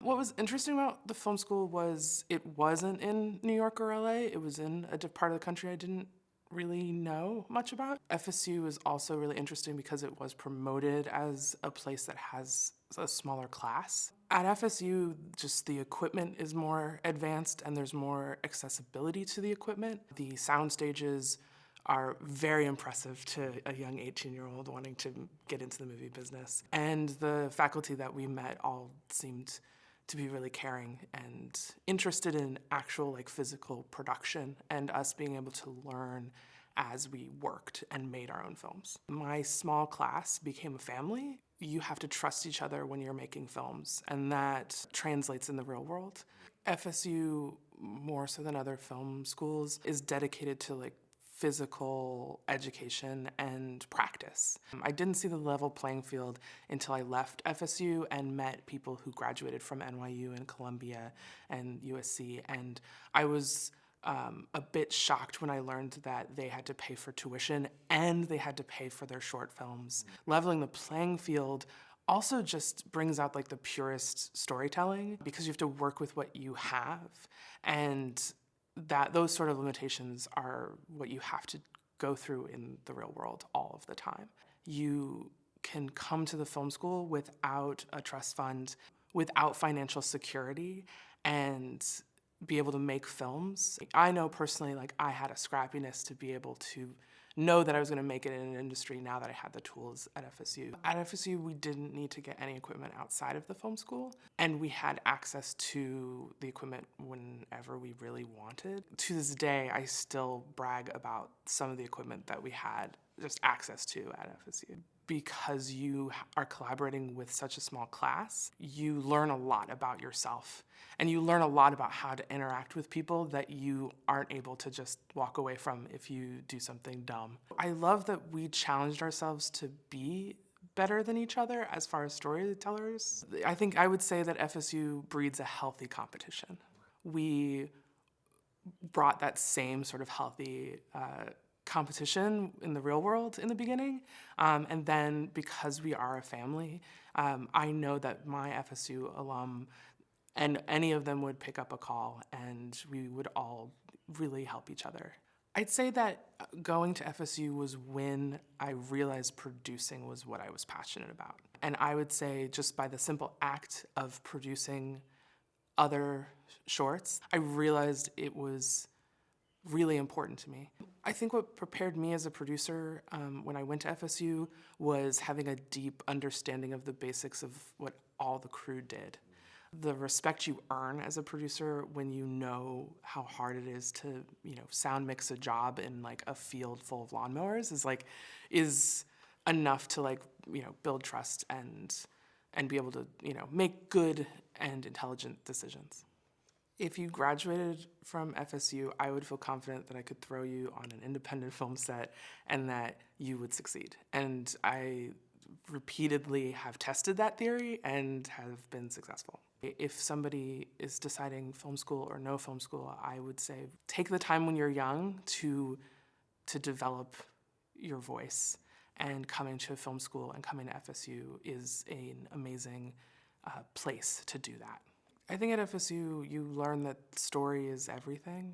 What was interesting about the film school was it wasn't in New York or LA. It was in a part of the country I didn't really know much about. FSU is also really interesting because it was promoted as a place that has a smaller class. At FSU, just the equipment is more advanced and there's more accessibility to the equipment. The sound stages are very impressive to a young 18-year-old wanting to get into the movie business. And the faculty that we met all seemed to be really caring and interested in actual physical production and us being able to learn as we worked and made our own films. My small class became a family. You have to trust each other when you're making films, and that translates in the real world. FSU, more so than other film schools, is dedicated to physical education and practice. I didn't see the level playing field until I left FSU and met people who graduated from NYU and Columbia and USC, and I was a bit shocked when I learned that they had to pay for tuition and they had to pay for their short films. Leveling the playing field also just brings out the purest storytelling because you have to work with what you have, and that those sort of limitations are what you have to go through in the real world all of the time. You can come to the film school without a trust fund, without financial security, and be able to make films. I know personally, I had a scrappiness to be able to know that I was going to make it in an industry now that I had the tools at FSU. At FSU, we didn't need to get any equipment outside of the film school, and we had access to the equipment whenever we really wanted. To this day, I still brag about some of the equipment that we had just access to at FSU. Because you are collaborating with such a small class, you learn a lot about yourself, and you learn a lot about how to interact with people that you aren't able to just walk away from if you do something dumb. I love that we challenged ourselves to be better than each other as far as storytellers. I think I would say that FSU breeds a healthy competition. We brought that same sort of healthy competition in the real world in the beginning. And then because we are a family, I know that my FSU alum and any of them would pick up a call and we would all really help each other. I'd say that going to FSU was when I realized producing was what I was passionate about. And I would say just by the simple act of producing other shorts, I realized it was really important to me. I think what prepared me as a producer when I went to FSU was having a deep understanding of the basics of what all the crew did. The respect you earn as a producer when you know how hard it is to, sound mix a job in a field full of lawnmowers is enough to build trust and be able to, make good and intelligent decisions. If you graduated from FSU, I would feel confident that I could throw you on an independent film set and that you would succeed. And I repeatedly have tested that theory and have been successful. If somebody is deciding film school or no film school, I would say take the time when you're young to develop your voice. And coming to film school and coming to FSU is an amazing place to do that. I think at FSU, you learn that story is everything.